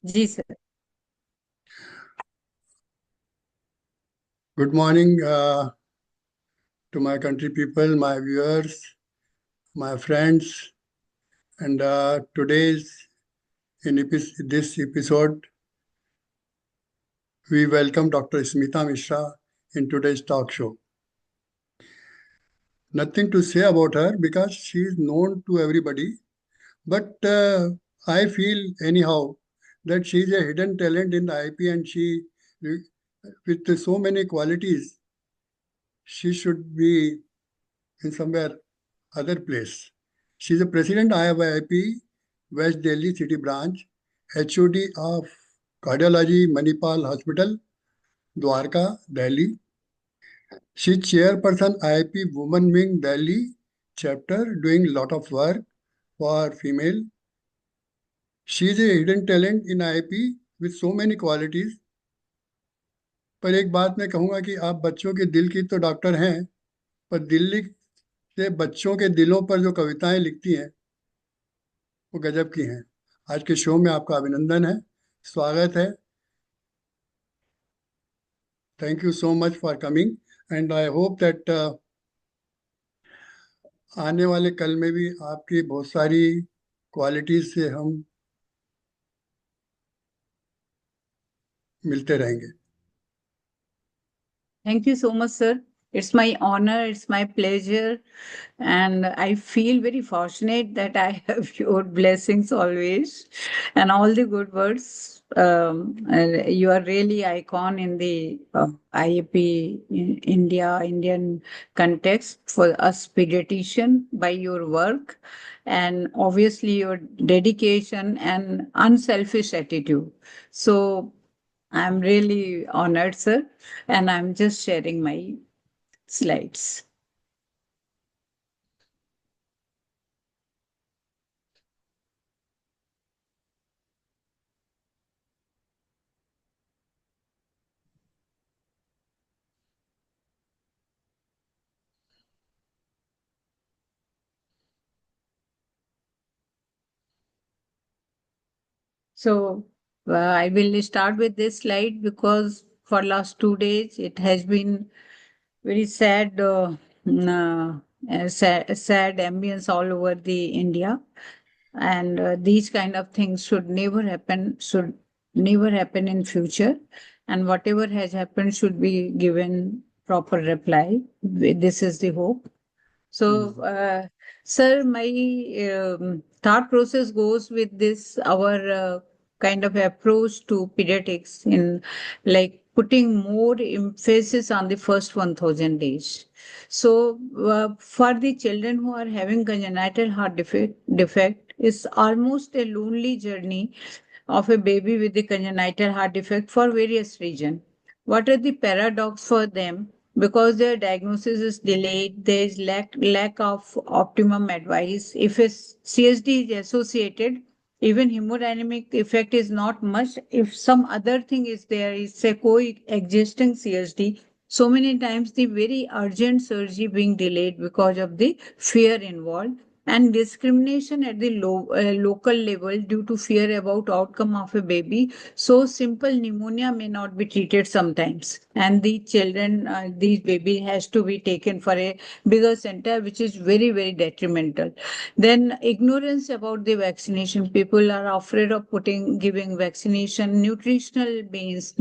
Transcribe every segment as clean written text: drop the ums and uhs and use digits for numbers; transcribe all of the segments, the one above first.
Ji sir. Good morning to my country people, my viewers, my friends, and today's this episode we welcome Dr. Smita Mishra in today's talk show. Nothing to say about her because she is known to everybody, but I feel anyhow that she is a hidden talent in the IAP and she, with so many qualities, she should be in somewhere other place. She is the president IAP West Delhi City Branch, HOD of Cardiology Manipal Hospital, Dwarka, Delhi. She is chairperson IAP Women Wing Delhi chapter, doing a lot of work for female. She is a hidden talent in IAP with so many qualities. पर एक बात मैं कहूँगा कि आप बच्चों के दिल की तो डॉक्टर हैं, पर दिल्ली से बच्चों के दिलों पर जो कविताएं लिखती हैं वो गजब की हैं। आज के शो में आपका अभिनंदन है, स्वागत है। Thank you so much for coming and I hope that आने वाले कल में भी आपकी बहुत सारी क्वालिटीज से हम मिलते रहेंगे। Thank you so much, sir. It's my honor, it's my pleasure, and I feel very fortunate that I have your blessings always and all the good words. And you are really icon in the IAP in Indian context for us pediatrician by your work and obviously your dedication and unselfish attitude. So I'm really honored, sir, and I'm just sharing my slides. So I will start with this slide because for last 2 days it has been very sad, sad ambience all over the India, and these kind of things should never happen. Should never happen in future, and whatever has happened should be given proper reply. This is the hope. So, sir, my thought process goes with this our kind of approach to pediatrics in like putting more emphasis on the first 1000 days. So, for the children who are having congenital heart defect is almost a lonely journey of a baby with the congenital heart defect for various reasons. What are the paradox for them? Because their diagnosis is delayed, there is lack of optimum advice. If a CSD is associated, even hemodynamic effect is not much. If some other thing is there, it's a coexisting CSD. So many times the very urgent surgery being delayed because of the fear involved and discrimination at the local level due to fear about outcome of a baby. So simple pneumonia may not be treated sometimes, and the children, these baby has to be taken for a bigger center, which is very detrimental. Then ignorance about the vaccination. People are afraid of giving vaccination. Nutritional beans,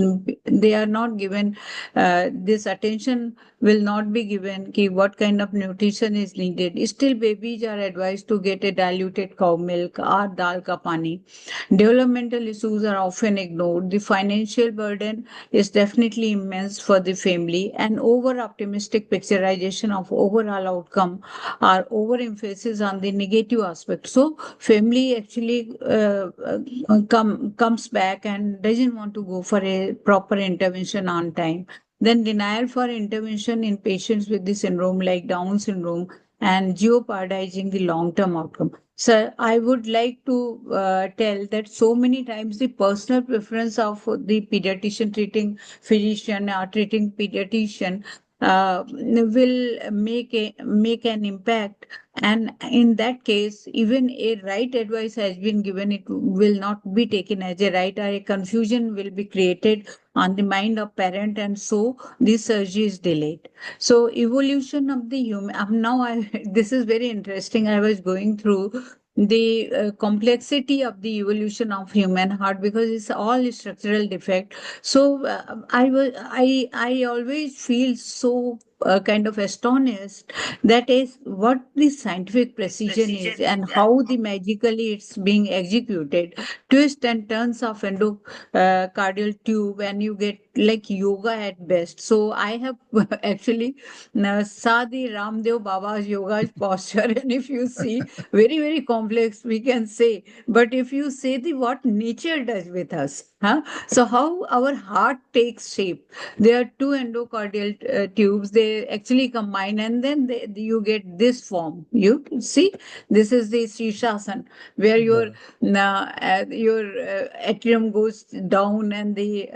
they are not given this attention will not be given ki what kind of nutrition is needed. Still, babies are advised to get a diluted cow milk or dal ka pani. Developmental issues are often ignored. The financial burden is definitely immense for the family, and over optimistic picturization of overall outcome or overemphasis on the negative aspect. So, family actually comes back and doesn't want to go for a proper intervention on time. Then denial for intervention in patients with the syndrome like Down syndrome and jeopardizing the long-term outcome. So I would like to tell that so many times the personal preference of the pediatrician treating physician or treating pediatrician will make an impact. And in that case, even a right advice has been given, it will not be taken as a right, or a confusion will be created on the mind of parent, and so this surgery is delayed. So evolution of the human, now I this is very interesting. I was going through the complexity of the evolution of human heart, because it's all structural defect. So I always feel so kind of astonished, that is what the scientific precision is, and how the magically it's being executed. Twist and turns of endocardial tube, and you get like yoga at best. So I have actually saw the Ramdev Baba's yoga posture, and if you see, very complex, we can say. But if you say the what nature does with us, huh? So how our heart takes shape. There are two endocardial tubes. They actually combine, and then you get this form. You see, this is the Shishasana, where your atrium goes down, and the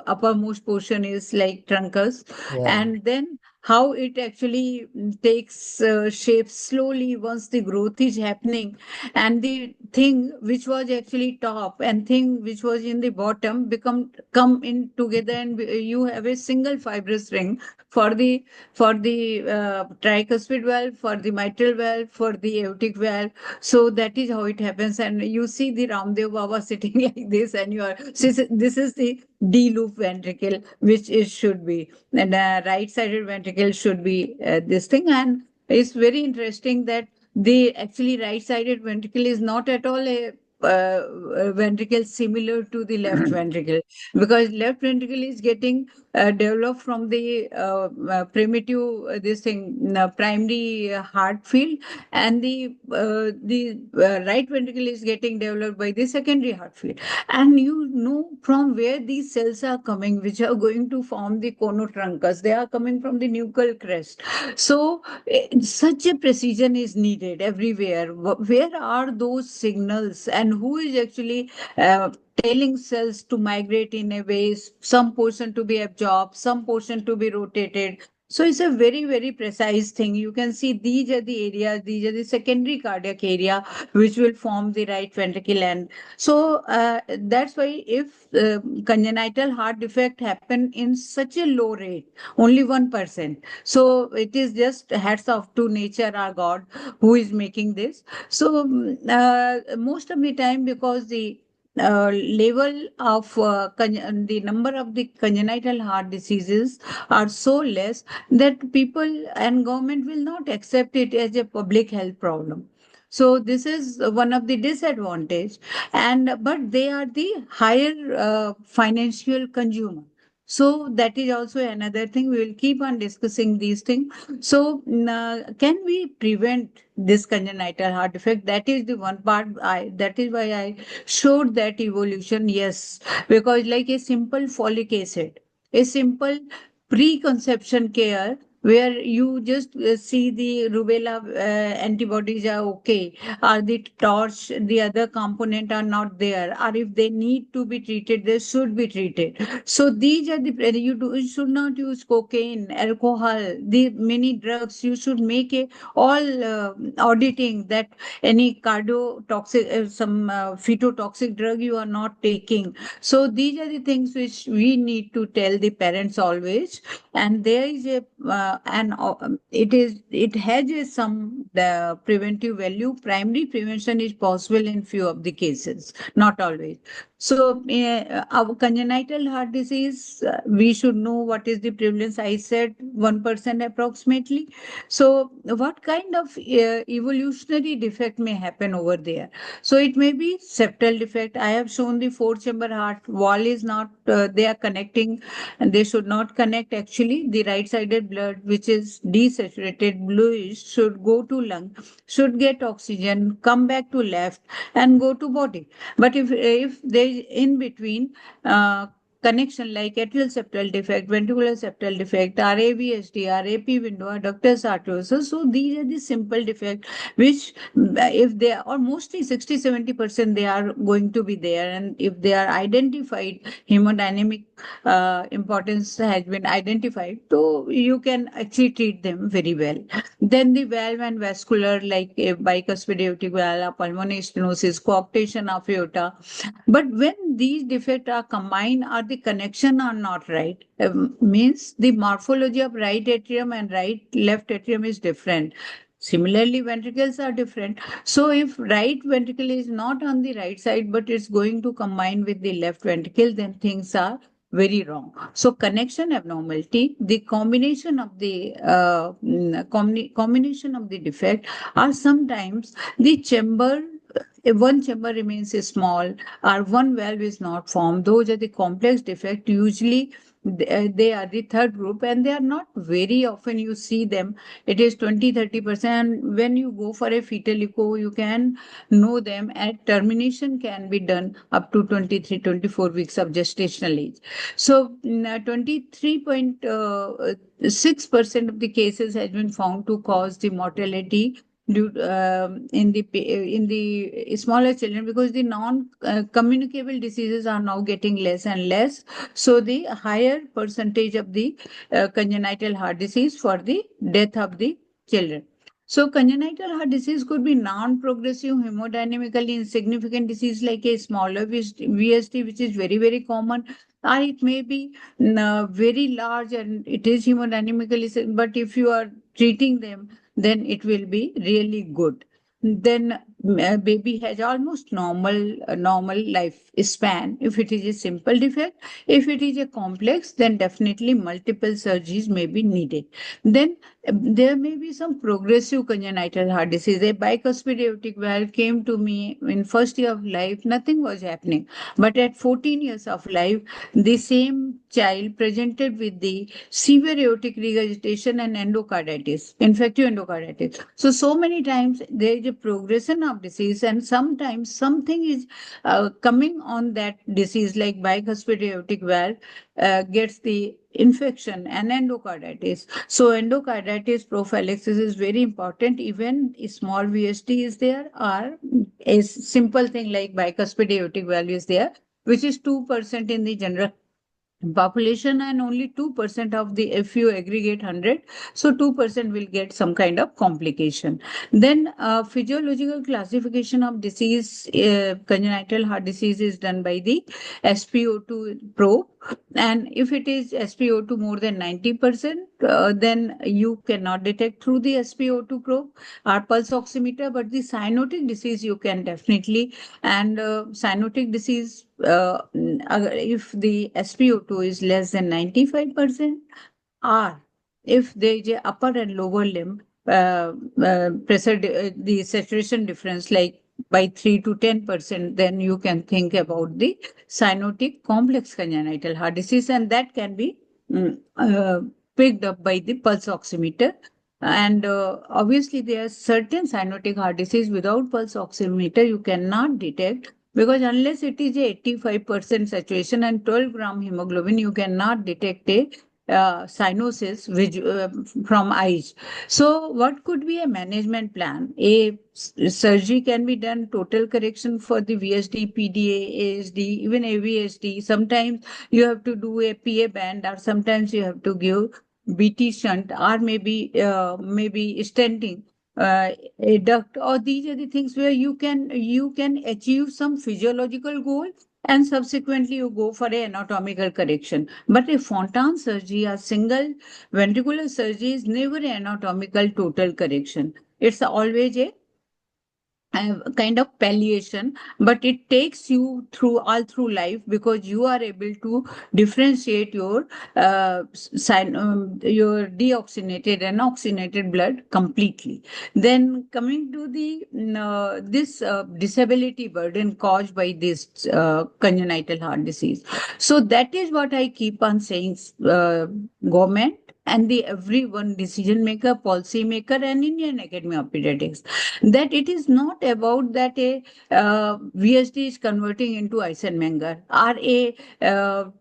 uppermost portion is like truncus, Wow. and then how it actually takes shape slowly once the growth is happening, and the thing which was actually top and thing which was in the bottom come in together, and you have a single fibrous ring for the tricuspid valve, for the mitral valve, for the aortic valve. So that is how it happens. And you see the Ramdev Baba sitting like this, and you are, this is the D loop ventricle, which it should be, and right sided ventricle should be this thing. And it's very interesting that the actually right sided ventricle is not at all a ventricle similar to the left ventricle, because left ventricle is getting developed from the primitive this thing primary heart field, and the right ventricle is getting developed by the secondary heart field. And you know from where these cells are coming, which are going to form the conotruncus. They are coming from the nuchal crest. So such a precision is needed everywhere. Where are those signals, and who is actually telling cells to migrate in a way, some portion to be absorbed, some portion to be rotated? So it's a very precise thing. You can see these are the areas, these are the secondary cardiac area which will form the right ventricle. And so that's why if congenital heart defect happen in such a low rate, only 1%. So it is just hats off to nature, our God, who is making this. So most of the time, because the level of the number of the congenital heart diseases are so less, that people and government will not accept it as a public health problem. So this is one of the disadvantage. And but they are the higher financial consumer. So that is also another thing. We will keep on discussing these things. So can we prevent this congenital heart defect? That is the one part. That is why I showed that evolution. Yes, because like a simple folic acid, a simple preconception care, where you just see the rubella antibodies are okay, or the torch, the other component are not there, or if they need to be treated, they should be treated. So these are the, you should not use cocaine, alcohol, the many drugs. You should make a all auditing that any cardiotoxic, some phytotoxic drug you are not taking. So these are the things which we need to tell the parents always. And there is a it has some the preventive value. Primary prevention is possible in few of the cases, not always. So our congenital heart disease, we should know what is the prevalence. I said 1% approximately. So what kind of evolutionary defect may happen over there? So it may be septal defect. I have shown the four chamber heart wall is not, they are connecting, and they should not connect. Actually, the right sided blood, which is desaturated bluish, should go to lung, should get oxygen, come back to left, and go to body. But if there is in between, connection like atrial septal defect, ventricular septal defect, RAVSD, RAP window, adductus arteriosus. So these are the simple defects which, if they are, or mostly 60-70% they are going to be there, and if they are identified, hemodynamic importance has been identified, so you can actually treat them very well. Then the valve and vascular, like a bicuspid aortic valve, pulmonary stenosis, coarctation of aorta. But when these defects are combined or the connection are not right, means the morphology of right atrium and left atrium is different. Similarly, ventricles are different. So if right ventricle is not on the right side, but it's going to combine with the left ventricle, then things are very wrong. So connection abnormality, the combination of the combination of the defect, or sometimes the chamber, if one chamber remains small or one valve is not formed, those are the complex defect. Usually they are the third group, and they are not very often you see them. It is 20-30%. When you go for a fetal echo, you can know them, and termination can be done up to 23-24 weeks of gestational age. So 23.6% of the cases has been found to cause the mortality due in the smaller children, because the non communicable diseases are now getting less and less. So the higher percentage of the congenital heart disease for the death of the children. So congenital heart disease could be non-progressive, hemodynamically insignificant disease like a smaller VSD, which is very, very common, or it may be very large and it is hemodynamically, but if you are treating them, then it will be really good. Then baby has almost normal life span if it is a simple defect. If it is a complex, then definitely multiple surgeries may be needed. Then there may be some progressive congenital heart disease. A bicuspid aortic valve came to me in first year of life, nothing was happening, but at 14 years of life, the same child presented with the severe aortic regurgitation and endocarditis, infective endocarditis. So many times there is a progression of disease, and sometimes something is coming on that disease, like bicuspid aortic valve gets the infection and endocarditis. So endocarditis prophylaxis is very important. Even a small VSD is there, or a simple thing like bicuspid aortic valve is there, which is 2% in the general population, and only 2% of the, if you aggregate 100, so 2% will get some kind of complication. Then physiological classification of disease, congenital heart disease, is done by the SpO2 probe, and if it is SpO2 more than 90%, then you cannot detect through the SpO2 probe or pulse oximeter, but the cyanotic disease you can definitely. And cyanotic disease, if the SpO2 is less than 95%, or if there is a upper and lower limb pressure, the saturation difference like by 3 to 10%, then you can think about the cyanotic complex congenital heart disease, and that can be picked up by the pulse oximeter. And obviously, there are certain cyanotic heart disease without pulse oximeter you cannot detect, because unless it is a 85% saturation and 12-gram hemoglobin, you cannot detect a cyanosis from eyes. So what could be a management plan? A surgery can be done, total correction for the VSD, PDA, ASD, even AVSD. Sometimes you have to do a PA band, or sometimes you have to give BT shunt, or maybe stenting a duct. Or these are the things where you can achieve some physiological goal, and subsequently you go for a anatomical correction. But a Fontan surgery or single ventricular surgery is never an anatomical total correction. It's always a kind of palliation, but it takes you through all through life, because you are able to differentiate your your deoxygenated and oxygenated blood completely. Then coming to the this disability burden caused by this congenital heart disease. So that is what I keep on saying. Government and the everyone decision maker, policy maker, and Indian Academy of Pediatrics, that it is not about that a VSD is converting into Eisenmenger or a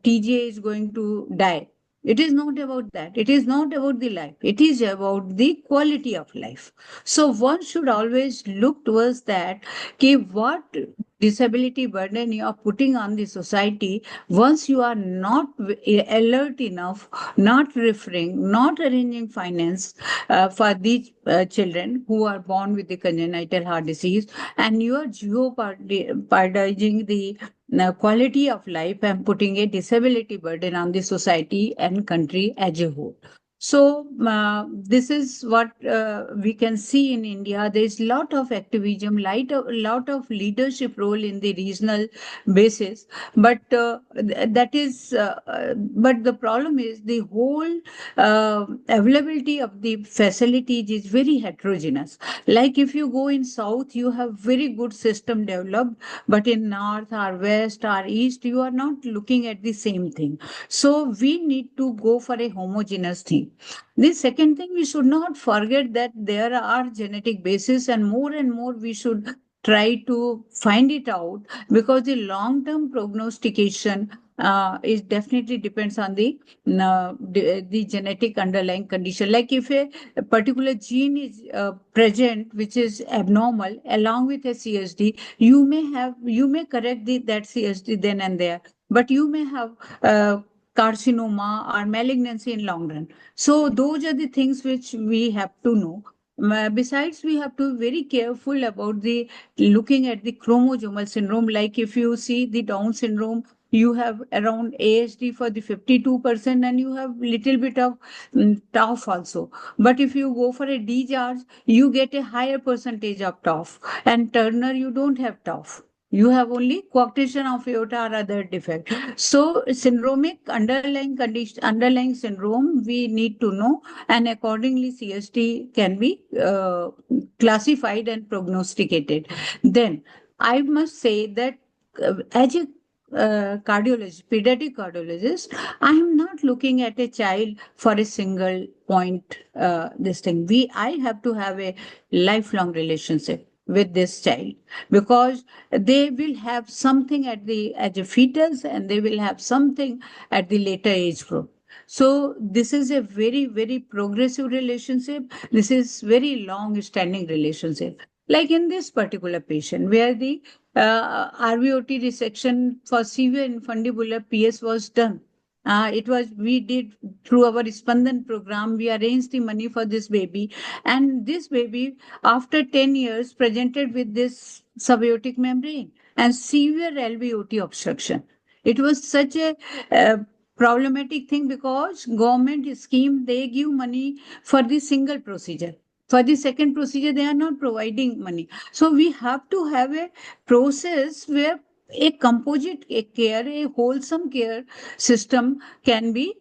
TJ is going to die. It is not about that. It is not about the life. It is about the quality of life. So one should always look towards that. Okay, what disability burden you are putting on the society once you are not alert enough, not referring, not arranging finance for these children who are born with the congenital heart disease, and you are jeopardizing the quality of life and putting a disability burden on the society and country as a whole. So this is what we can see in India. There is lot of activism, lot of leadership role in the regional basis, but but the problem is the whole availability of the facilities is very heterogeneous. Like if you go in south, you have very good system developed, but in north or west or east, you are not looking at the same thing. So we need to go for a homogeneous thing. The second thing, we should not forget that there are genetic bases, and more we should try to find it out, because the long term prognostication is definitely depends on the genetic underlying condition. Like if a particular gene is present which is abnormal along with a CSD, you may correct that CSD then and there, but you may have carcinoma or malignancy in long run. So those are the things which we have to know. Besides, we have to be very careful about the looking at the chromosomal syndrome. Like if you see the Down syndrome, you have around ASD for the 52%, and you have little bit of TOF also. But if you go for a D-Charge, you get a higher percentage of TOF, and Turner, you don't have TOF. You have only coarctation of aorta or other defect. So syndromic underlying condition, underlying syndrome, we need to know, and accordingly CST can be classified and prognosticated. Then I must say that as a cardiologist, pediatric cardiologist, I am not looking at a child for a single point. This thing, I have to have a lifelong relationship with this child, because they will have something at the as a fetus, and they will have something at the later age group. So this is a very progressive relationship. This is very long standing relationship. Like in this particular patient, where the RVOT resection for severe infundibular PS was done. We did through our Spandan program, we arranged the money for this baby. And this baby, after 10 years, presented with this subaortic membrane and severe LVOT obstruction. It was such a problematic thing, because government scheme, they give money for the single procedure. For the second procedure, they are not providing money. So we have to have a process where a composite care, a wholesome care system can be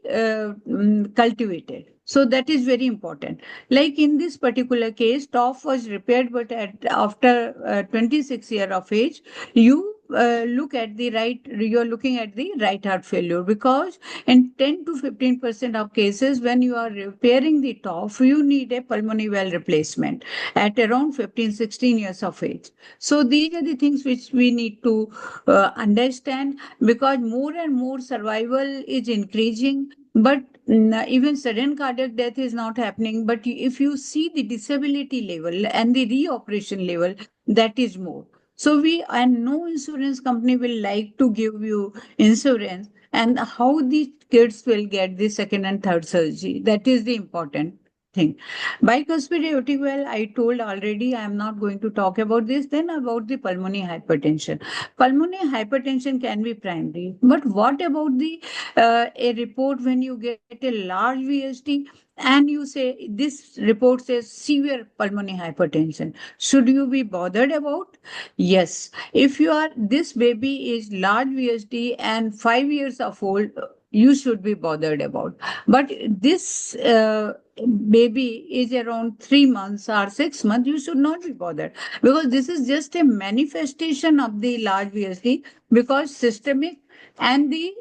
cultivated. So that is very important. Like in this particular case, TOF was repaired, but after 26 years of age, you you're looking at the right heart failure, because in 10 to 15% of cases, when you are repairing the TOF, you need a pulmonary valve replacement at around 15, 16 years of age. So these are the things which we need to understand, because more and more survival is increasing, but even sudden cardiac death is not happening. But if you see the disability level and the reoperation level, that is more. So and no insurance company will like to give you insurance, and how the kids will get the second and third surgery. That is the important thing. Bicuspid aortic valve, I told already, I am not going to talk about this. Then about the pulmonary hypertension. Pulmonary hypertension can be primary, but what about the a report when you get a large VSD and you say this report says severe pulmonary hypertension? Should you be bothered about? Yes. If this baby is large VSD and 5 years of old, you should be bothered about. But this baby is around 3 months or 6 months, you should not be bothered, because this is just a manifestation of the large VSD, because systemic and the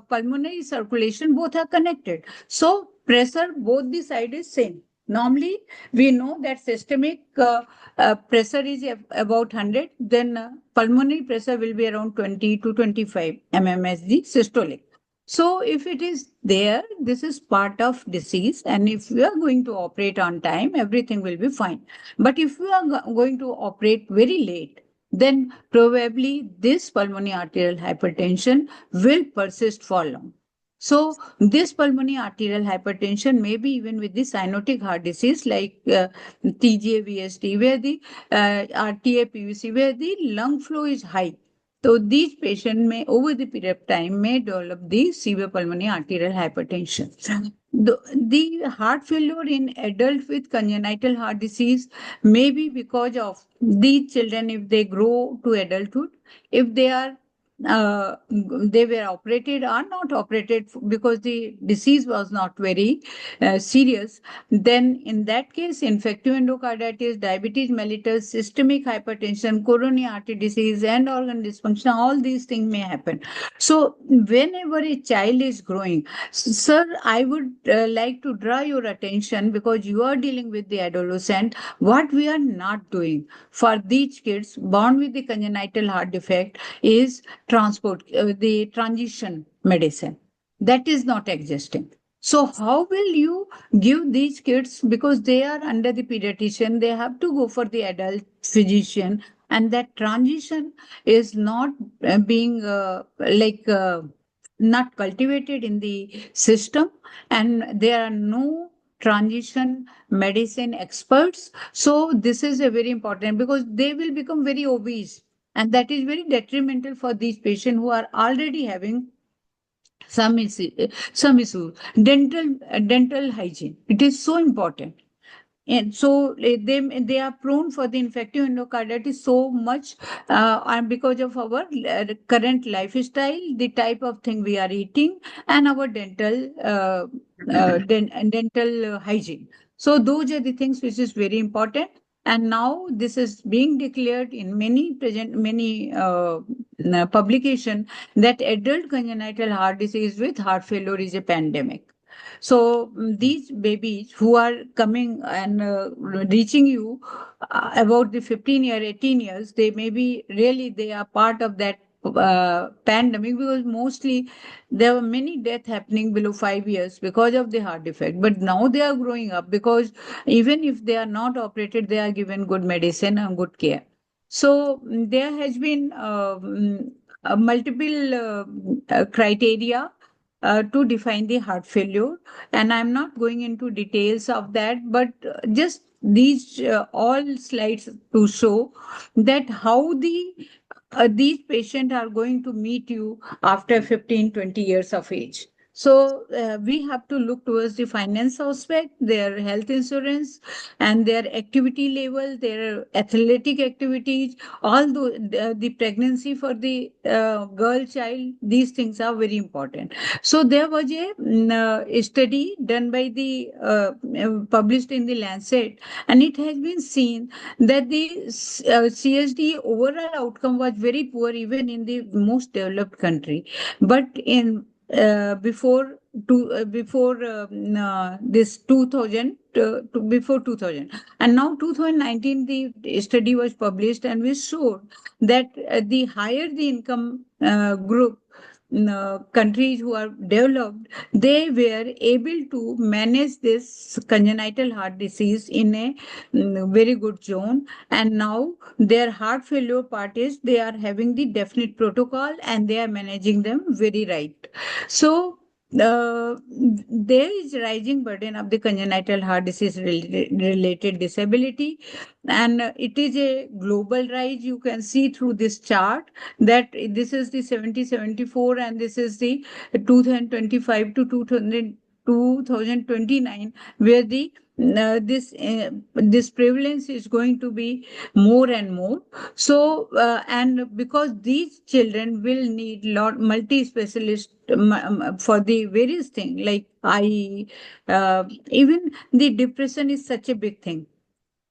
pulmonary circulation both are connected. So pressure both the side is same. Normally, we know that systemic pressure is about 100, then pulmonary pressure will be around 20 to 25 mmHg the systolic. So if it is there, this is part of disease, and if we are going to operate on time, everything will be fine. But if we are going to operate very late, then probably this pulmonary arterial hypertension will persist for long. So this pulmonary arterial hypertension may be even with the cyanotic heart disease like TGA VSD, where the RTA PVC, where the lung flow is high. So these patients may, over the period of time, may develop the severe pulmonary arterial hypertension. The heart failure in adults with congenital heart disease may be because of these children if they grow to adulthood, if they are they were operated or not operated because the disease was not very serious, then in that case, infective endocarditis, diabetes mellitus, systemic hypertension, coronary artery disease, and organ dysfunction, all these things may happen. So, whenever a child is growing, sir, I would like to draw your attention because you are dealing with the adolescent. What we are not doing for these kids born with the congenital heart defect is the transition medicine. That is not existing. So how will you give these kids, because they are under the pediatrician, they have to go for the adult physician, and that transition is not being not cultivated in the system, and there are no transition medicine experts. So this is a very important, because they will become very obese, and that is very detrimental for these patients who are already having some issue. Dental hygiene, it is so important. And so they are prone for the infective endocarditis so much, and because of our current lifestyle, the type of thing we are eating, and our dental hygiene. So those are the things which is very important. And now this is being declared in many publication that adult congenital heart disease with heart failure is a pandemic. So these babies who are coming and reaching you about the 15 year, 18 years, they may be really, they are part of that pandemic, because mostly there were many deaths happening below 5 years because of the heart defect. But now they are growing up, because even if they are not operated, they are given good medicine and good care. So there has been multiple criteria to define the heart failure, and I'm not going into details of that, but just these all slides to show that how these patients are going to meet you after 15-20 years of age. So we have to look towards the finance aspect, their health insurance, and their activity level, their athletic activities, all the pregnancy for the girl child. These things are very important. So there was a study done by the published in the Lancet, and it has been seen that the CSD overall outcome was very poor even in the most developed country. But in this 2000 before 2000, and now 2019 the study was published, and we showed that the higher the income group countries who are developed, they were able to manage this congenital heart disease in a very good zone. And now their heart failure part is they are having the definite protocol, and they are managing them very right. So there is rising burden of the congenital heart disease related disability, and it is a global rise. You can see through this chart that this is the 70-74, and this is the 2025 to 2029, where the this prevalence is going to be more and more. So and because these children will need multi specialist for the various things like eye, even the depression is such a big thing.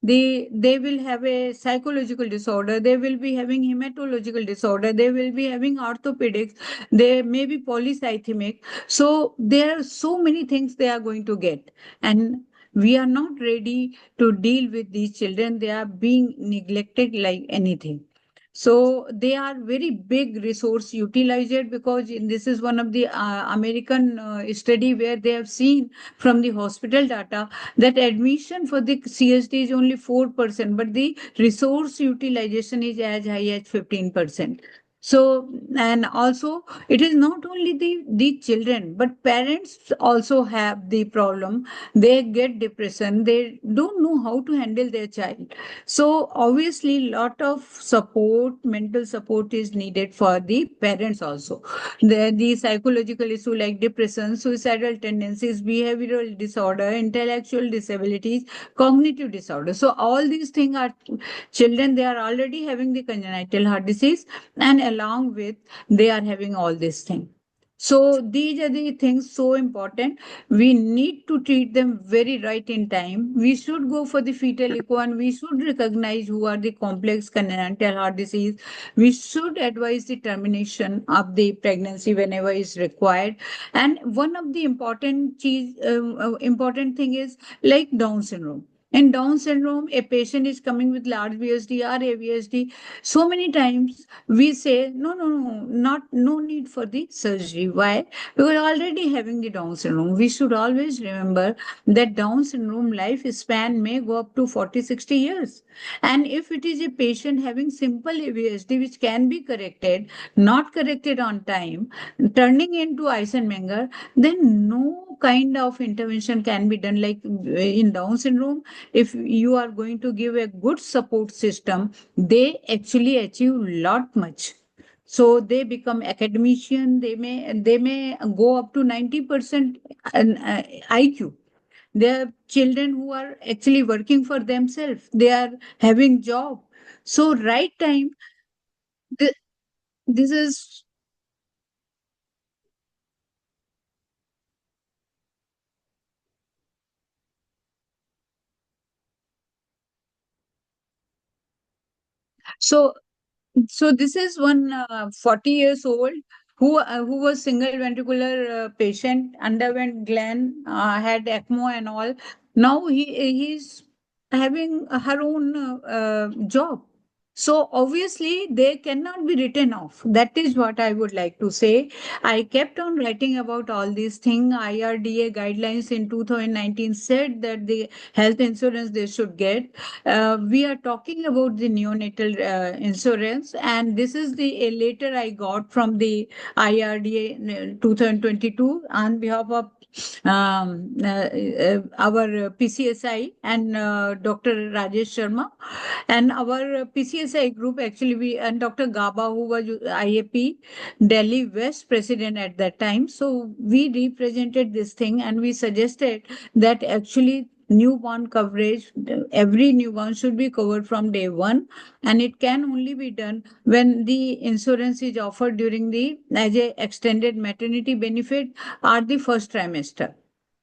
they will have a psychological disorder, they will be having hematological disorder, they will be having orthopedics, they may be polycythemic. So there are so many things they are going to get, and we are not ready to deal with these children. They are being neglected like anything. So they are very big resource utilized, because this is one of the American study where they have seen from the hospital data that admission for the CSD is only 4%, but the resource utilization is as high as 15%. So, and also it is not only the children, but parents also have the problem. They get depression. They don't know how to handle their child. So obviously, lot of support, mental support is needed for the parents also. The psychological issue like depression, suicidal tendencies, behavioral disorder, intellectual disabilities, cognitive disorder. So all these things are children, they are already having the congenital heart disease, and along with they are having all these things. So these are the things so important. We need to treat them very right in time. We should go for the fetal echo, and we should recognize who are the complex congenital heart disease. We should advise the termination of the pregnancy whenever is required. And one of the important thing is like Down syndrome. In Down syndrome, a patient is coming with large VSD or AVSD. So many times we say, no, no, no, not no need for the surgery. Why? Because already having the Down syndrome. We should always remember that Down syndrome lifespan may go up to 40, 60 years. And if it is a patient having simple AVSD, which can be corrected, not corrected on time, turning into Eisenmenger, then no kind of intervention can be done. Like in Down syndrome, if you are going to give a good support system, they actually achieve lot much. So they become academician. They may go up to 90% IQ. There are children who are actually working for themselves. They are having job. So right time. th- this is so. So this is one 40 years old who was single ventricular patient, underwent Glenn, had ECMO and all. Now he's having her own job. So obviously they cannot be written off. That is what I would like to say. I kept on writing about all these things. IRDA guidelines in 2019 said that the health insurance they should get. We are talking about the neonatal insurance, and this is the a letter I got from the IRDA in 2022 on behalf of our PCSI and Dr. Rajesh Sharma, and our PCSI group actually, we and Dr. Gaba, who was IAP Delhi West president at that time. So we represented this thing, and we suggested that actually newborn coverage, every newborn should be covered from day one, and it can only be done when the insurance is offered during the as a extended maternity benefit or the first trimester.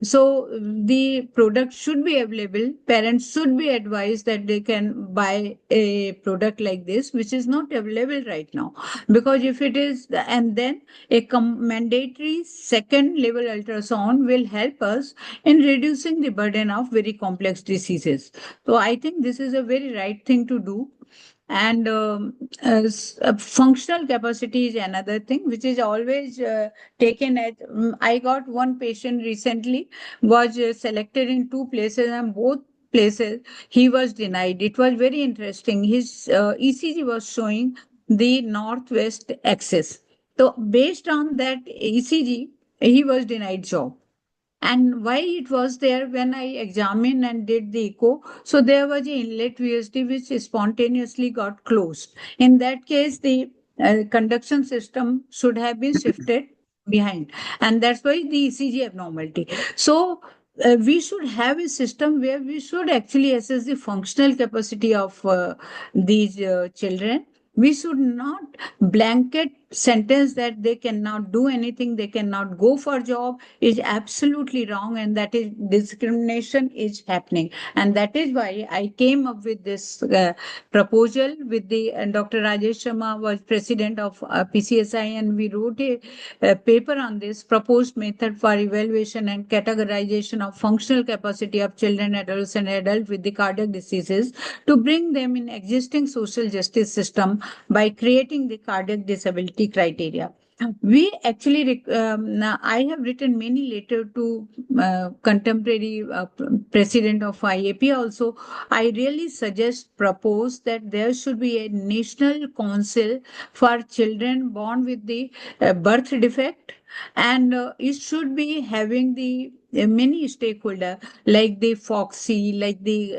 So the product should be available. Parents should be advised that they can buy a product like this, which is not available right now. Because if it is, and then a mandatory second level ultrasound will help us in reducing the burden of very complex diseases. So I think this is a very right thing to do. And functional capacity is another thing which is always taken at. I got one patient recently was selected in two places, and both places he was denied. It was very interesting. His ECG was showing the northwest axis. So based on that ECG, he was denied job. And why it was there, when I examined and did the echo, so there was an inlet VSD which spontaneously got closed. In that case, the conduction system should have been shifted behind, and that's why the ECG abnormality. So we should have a system where we should actually assess the functional capacity of these children. We should not blanket sentence that they cannot do anything, they cannot go for job is absolutely wrong, and that is discrimination is happening. And that is why I came up with this proposal with the Dr. Rajesh Sharma was president of PCSI, and we wrote a paper on this proposed method for evaluation and categorization of functional capacity of children, adolescents, and adults with the cardiac diseases to bring them in existing social justice system by creating the cardiac disability criteria. We actually, I have written many letters to contemporary president of IAP also. I really propose that there should be a national council for children born with the birth defect, and it should be having the many stakeholder like the Foxy, like the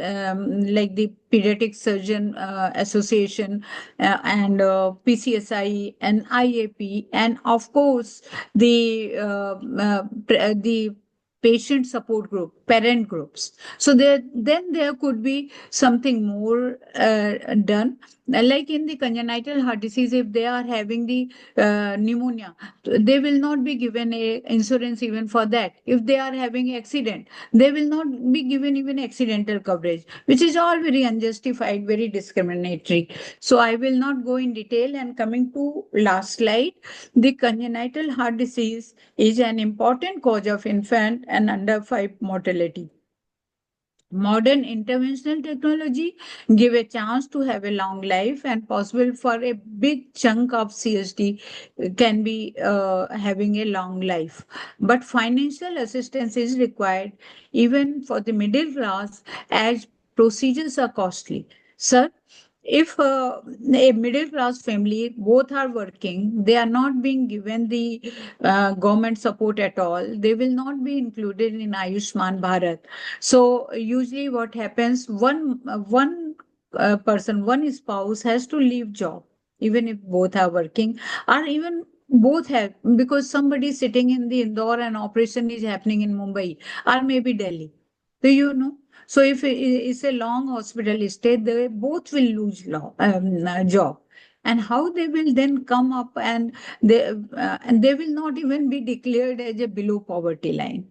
Pediatric Surgeon Association, and PCSI and IAP, and of course the patient support group, parent groups. So there could be something more done. Like in the congenital heart disease, if they are having the pneumonia, they will not be given a insurance even for that. If they are having accident, they will not be given even accidental coverage, which is all very unjustified, very discriminatory. So I will not go in detail. And coming to last slide, the congenital heart disease is an important cause of infant and under 5 mortality. Modern interventional technology give a chance to have a long life, and possible for a big chunk of CSD can be having a long life. But financial assistance is required even for the middle class, as procedures are costly. Sir, if a middle class family both are working, they are not being given the government support at all, they will not be included in Ayushman Bharat. So usually what happens, one person, one spouse has to leave job, even if both are working, or even both have, because somebody sitting in the Indore and operation is happening in Mumbai or maybe Delhi. Do you know? So if it's a long hospital stay, they both will lose job. And how they will then come up, and they will not even be declared as a below poverty line.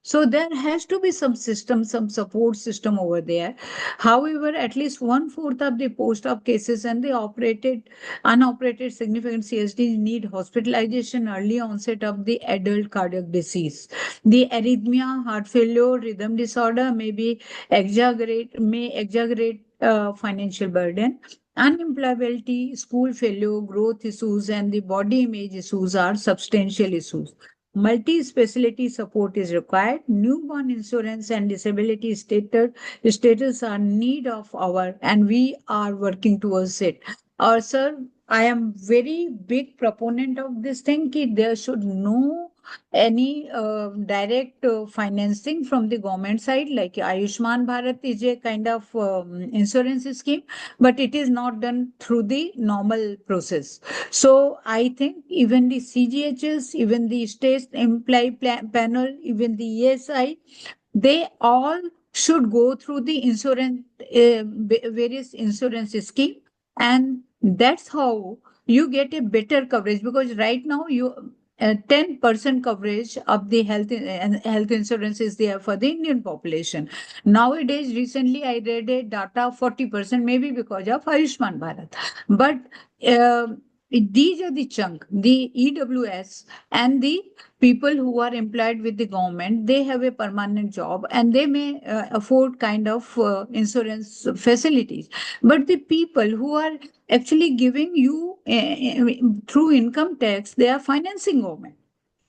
So there has to be some system, some support system over there. However, at least 1/4 of the post-op cases and the unoperated significant CSD need hospitalization, early onset of the adult cardiac disease. The arrhythmia, heart failure, rhythm disorder may exaggerate financial burden. Unemployability, school failure, growth issues, and the body image issues are substantial issues. Multi-specialty support is required. Newborn insurance and disability status are need of our, and we are working towards it. Sir, I am very big proponent of this thing. There should no any direct financing from the government side, like Ayushman Bharat is a kind of insurance scheme, but it is not done through the normal process. So I think even the CGHS, even the state employee panel, even the ESI, they all should go through the insurance, various insurance scheme, and that's how you get a better coverage. Because right now 10% coverage of the health insurance is there for the Indian population. Nowadays, recently I read a data 40%, maybe because of Ayushman Bharat. But these are the chunk, the EWS and the people who are employed with the government, they have a permanent job and they may afford kind of insurance facilities. But the people who are actually giving you through income tax, they are financing government,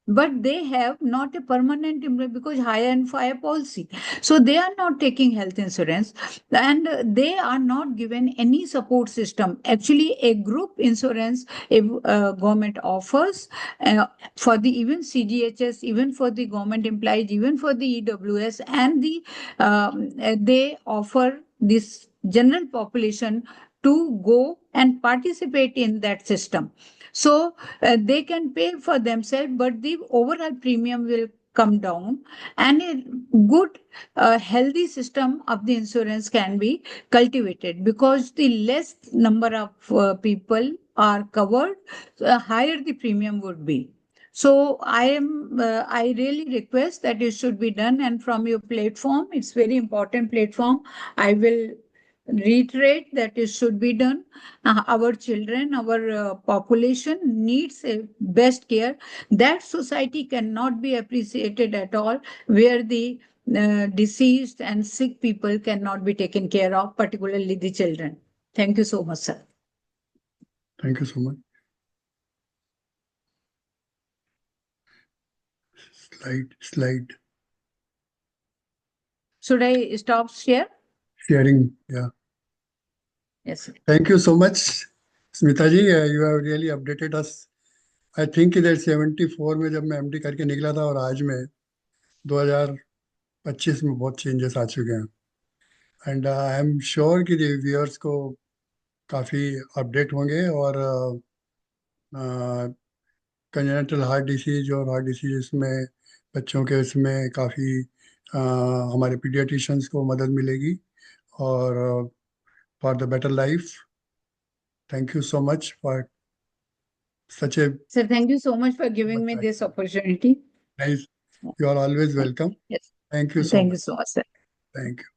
but they have not a permanent employee because hire and fire policy. So they are not taking health insurance, and they are not given any support system. Actually, a group insurance if government offers for the even CGHS, even for the government employees, even for the EWS, and they offer this general population to go and participate in that system. So they can pay for themselves, but the overall premium will come down, and a good, healthy system of the insurance can be cultivated, because the less number of people are covered, the higher the premium would be. So I really request that it should be done, and from your platform, it's very important platform, I will reiterate that it should be done. Our children, our population needs a best care. That society cannot be appreciated at all, where the deceased and sick people cannot be taken care of, particularly the children. Thank you so much, sir. Thank you so much. Slide. Should I stop share? Sharing, yeah. Yes, sir. Thank you so much, Smita ji. You have really updated us. I think that 74 में जब मैं MD करके निकला था और आज में 2025 में बहुत चेंजेस आ चुके हैं. एंड आई एम श्योर कि व्यूअर्स को काफ़ी अपडेट होंगे, और कंजेनिटल हार्ट डिसीज और हार्ट डिसीज में बच्चों के इसमें काफ़ी हमारे पीडियाट्रिशियंस को मदद मिलेगी, और for the better life. Thank you so much for such a Sir, thank you so much for giving me this opportunity. nice. You are always welcome. Yes. Thank you so Thank much. you so much, sir. Thank you.